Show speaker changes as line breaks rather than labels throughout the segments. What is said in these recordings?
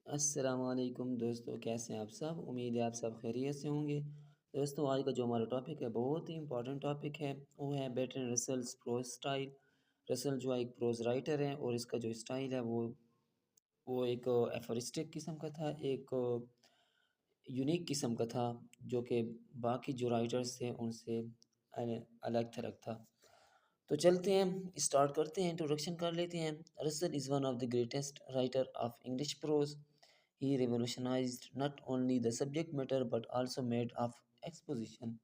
अस्सलामुअलैकुम दोस्तों, कैसे हैं आप सब? उम्मीद है आप सब खैरियत से होंगे। दोस्तों, आज का जो हमारा टॉपिक है बहुत ही इंपॉर्टेंट टॉपिक है। वो है Bertrand Russell's prose style. Russell जो है एक प्रोज राइटर है और इसका जो स्टाइल है वो एक एफरिस्टिक किस्म का था, एक यूनिक किस्म का था, जो कि बाकी जो राइटर्स थे उनसे अलग थलग था। तो चलते हैं, स्टार्ट करते हैं, इंट्रोडक्शन कर लेते हैं। Russell is one of the greatest writer of English pros. He revolutionized not only the subject matter but also made of exposition.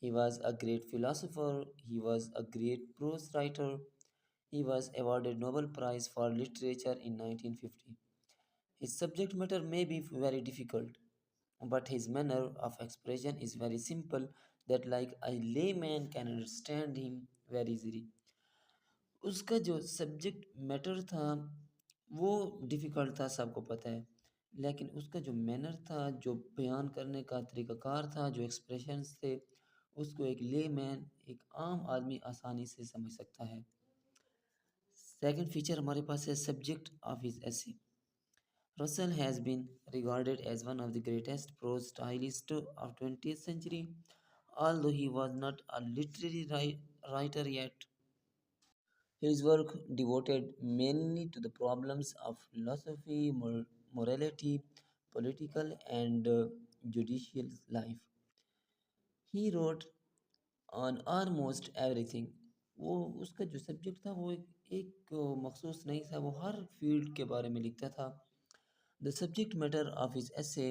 He was a great philosopher, he was a great prose writer, he was awarded Nobel Prize for Literature in 1950. His subject matter may be very difficult, but his manner of expression is very simple that like a layman can understand him very easily. उसका जो subject matter था वो difficult था, सबको पता है। लेकिन उसका जो मैनर था, जो बयान करने का तरीक़ाकार था, जो एक्सप्रेशंस थे, उसको एक लेमैन, एक आम आदमी आसानी से समझ सकता है। सेकंड फीचर हमारे पास है subject of his essay. Russell has been regarded as one of the greatest prose stylist of 20th century, although he was not a literary writer yet. His work devoted mainly to the problems of philosophy, morality, political, and judicial life. He wrote on almost everything. वो उसका जो subject था वो एक मखसूस नहीं था, वो हर फील्ड के बारे में लिखता था। The subject matter of his essay,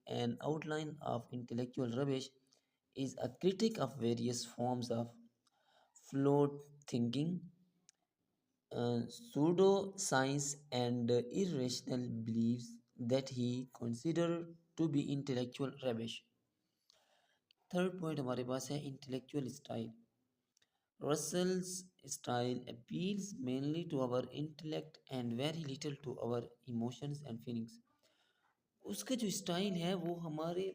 An Outline of Intellectual Rubbish, is a critique of various forms of flawed thinking, pseudo-science and irrational beliefs that he considered to be intellectual rubbish. Third point हमारे पास है intellectual style. Russell's style appeals mainly to our intellect and very little to our emotions and feelings. उसका जो style है वो हमारे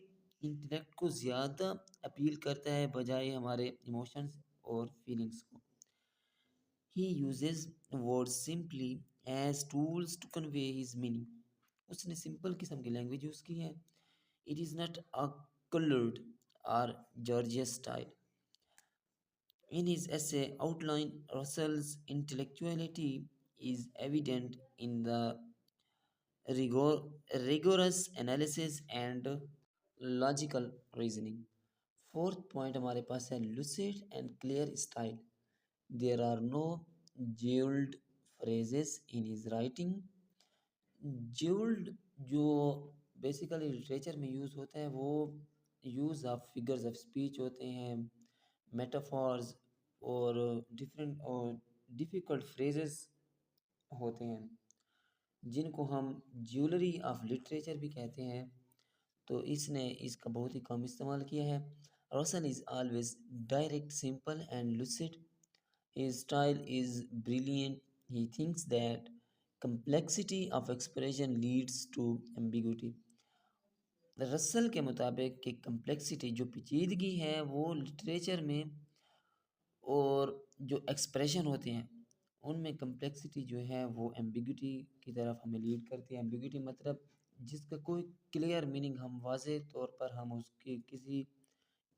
intellect को ज़्यादा अपील करता है बजाय हमारे इमोशंस और फीलिंग्स को। He uses words simply as tools to convey his meaning. उसने सिंपल किस्म की लैंग्वेज यूज़ की है। It is not a colored or gorgeous style. In his essay Outline, Russell's intellectuality is evident in the rigor, rigorous analysis and logical reasoning. Fourth point हमारे पास है lucid and clear style. There are no jeweled phrases in his writing. jeweled जो basically literature में use होता है वो use of figures of speech होते हैं, मेटाफॉर्स और डिफरेंट और डिफ़िकल्ट फ्रेजेस होते हैं, जिनको हम ज्वेलरी ऑफ लिटरेचर भी कहते हैं। तो इसने इसका बहुत ही कम इस्तेमाल किया है। Roshan is always direct, simple and lucid. His style is brilliant. He thinks that complexity of expression leads to ambiguity. Russell के मुताबिक कि कम्प्लेक्सिटी जो पेचीदगी है वो लिटरेचर में और जो एक्सप्रेशन होते हैं उनमें कम्प्लेक्सिटी जो है वो एम्बिग्यूटी की तरफ हमें लीड करती है। एम्बिग्यूटी मतलब जिसका कोई क्लियर मीनिंग हम वाज़ेह तौर पर हम उसकी किसी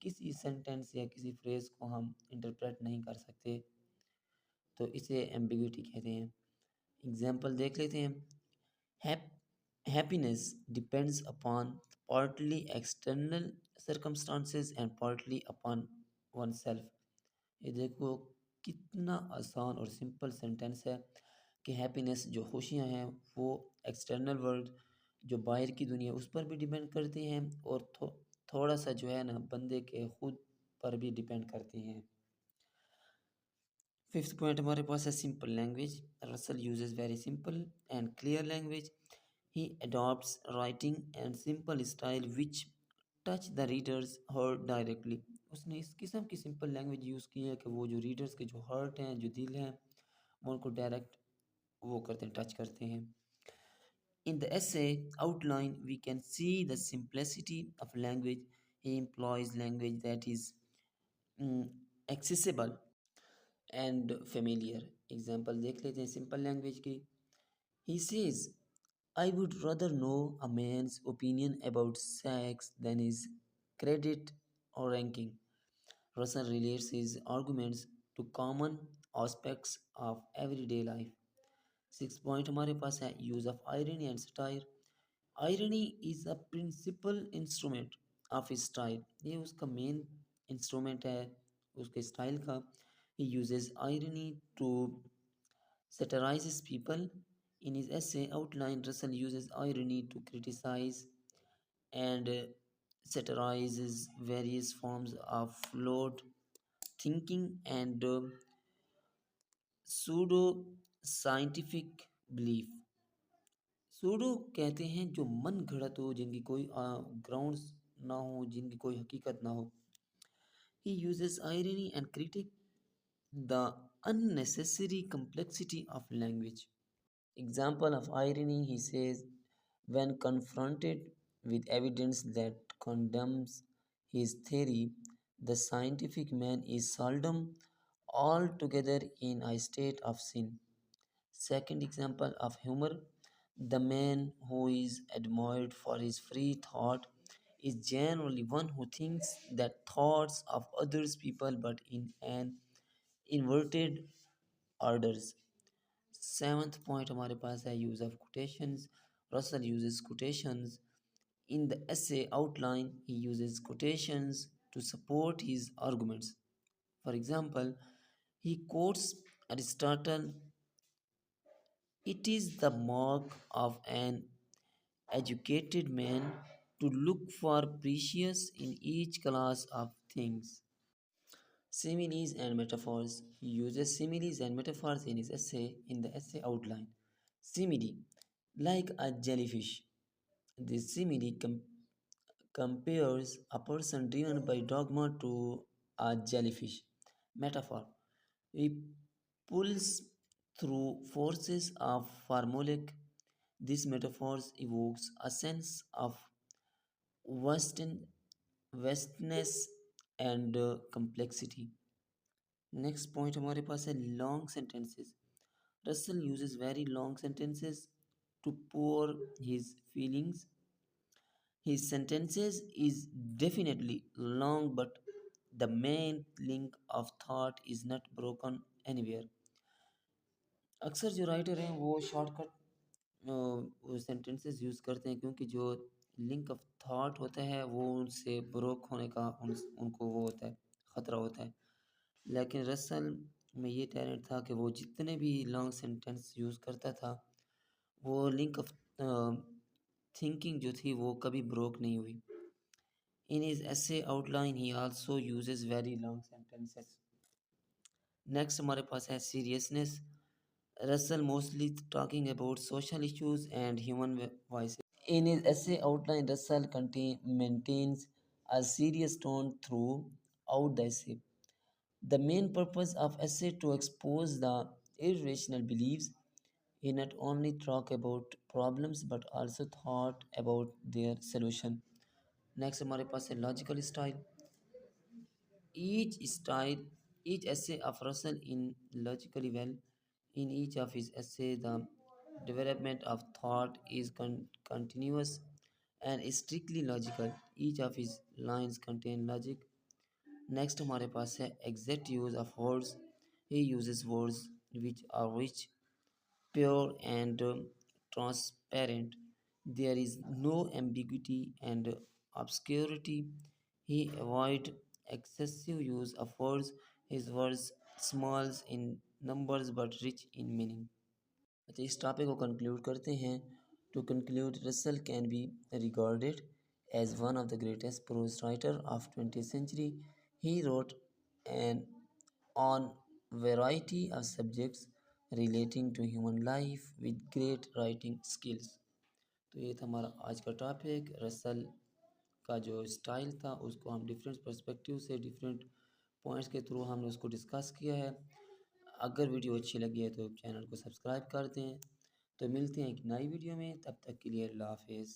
किसी सेंटेंस या किसी फ्रेज़ को हम इंटरप्रेट नहीं कर सकते, तो इसे एम्बिग्यूटी कहते हैं। एग्जाम्पल देख लेते हैं। Hap happiness depends upon partly external circumstances and partly upon oneself. ये देखो कितना आसान और सिंपल सेंटेंस है कि हैप्पीनेस जो खुशियाँ हैं वो एक्सटर्नल वर्ल्ड जो बाहर की दुनिया उस पर भी डिपेंड करती हैं और थोड़ा सा जो है ना बंदे के खुद पर भी डिपेंड करती हैं। फिफ्थ पॉइंट हमारे पास है simple language. Russell uses very simple and clear language. He adopts writing and simple style which touch the readers heart directly. उसने इस किस्म की सिंपल लैंग्वेज यूज़ की है कि वो जो रीडर्स के जो हर्ट हैं, जो दिल हैं, वो उनको डायरेक्ट वो करते हैं, टच करते हैं। In the essay outline, we can see the simplicity of language. He employs language that is mm, accessible and familiar. Example देख लेते हैं सिंपल लैंग्वेज की। He says I would rather know a man's opinion about sex than his credit or ranking. Russell relates his arguments to common aspects of everyday life. 6 point हमारे पास है use of irony and style. Irony is a principal instrument of style. ये उसका main instrument है उसके style का. He uses irony to satirizes people. In his essay Outline, Russell uses irony to criticize and satirizes various forms of flawed thinking and pseudo scientific belief. Pseudo कहते हैं जो मन घड़त हो, जिनकी कोई ग्राउंड्स ना हो, जिनकी कोई हकीकत ना हो. He uses irony and critique the unnecessary complexity of language. Example of irony, he says, when confronted with evidence that condemns his theory, the scientific man is seldom altogether in a state of sin. Second example of humor, the man who is admired for his free thought is generally one who thinks that thoughts of others people but in an inverted orders. Seventh point हमारे पास है use of quotations. Russell uses quotations in the essay outline. He uses quotations to support his arguments. For example, he quotes Aristotle, "It is the mark of an educated man to look for precious in each class of things." Similes and metaphors. He uses similes and metaphors in his essay in the essay outline. Simile, like a jellyfish. This simile compares a person driven by dogma to a jellyfish. Metaphor. He pulls through forces of formulaic. This metaphor evokes a sense of vast- vastness and complexity. Next point हमारे पास है long sentences. Russell uses very long sentences to pour his feelings. His sentences is definitely long, but the main link of thought is not broken anywhere. अक्सर जो writer हैं वो shortcut sentences use करते हैं क्योंकि जो लिंक ऑफ थॉट होता है वो उनसे ब्रोक होने का उनको वो होता है, ख़तरा होता है. लेकिन रसल में ये टैलेंट था कि वो जितने भी लॉन्ग सेंटेंस यूज़ करता था वो लिंक ऑफ थिंकिंग जो थी वो कभी ब्रोक नहीं हुई. In his essay outline he also uses very long sentences. Next हमारे पास है seriousness. Russell mostly talking about social issues and human voice. In his essay outline, Russell maintains a serious tone throughout the essay. The main purpose of essay to expose the irrational beliefs. He not only talk about problems but also thought about their solution. Next हमारे पास है logical style. Each style, each essay of Russell in logically well. In each of his essay, the development of thought is continuous and strictly logical. Each of his lines contain logic. Next हमारे पास है exact use of words. He uses words which are rich, pure and transparent. There is no ambiguity and obscurity. He avoid excessive use of words. His words small in numbers but rich in meaning. अच्छा इस topic को conclude करते हैं. To conclude Russell can be regarded as one of the greatest prose writer of 20th century. He wrote an on variety of subjects relating to human life with great writing skills. तो ये था हमारा आज का topic. Russell का जो style था उसको हम डिफरेंट पर्सपेक्टिव से डिफरेंट पॉइंट्स के थ्रू हमने उसको डिस्कस किया है. अगर वीडियो अच्छी लगी है तो चैनल को सब्सक्राइब कर दें. तो मिलते हैं एक नई वीडियो में, तब तक के लिए अल्लाह हाफिज़.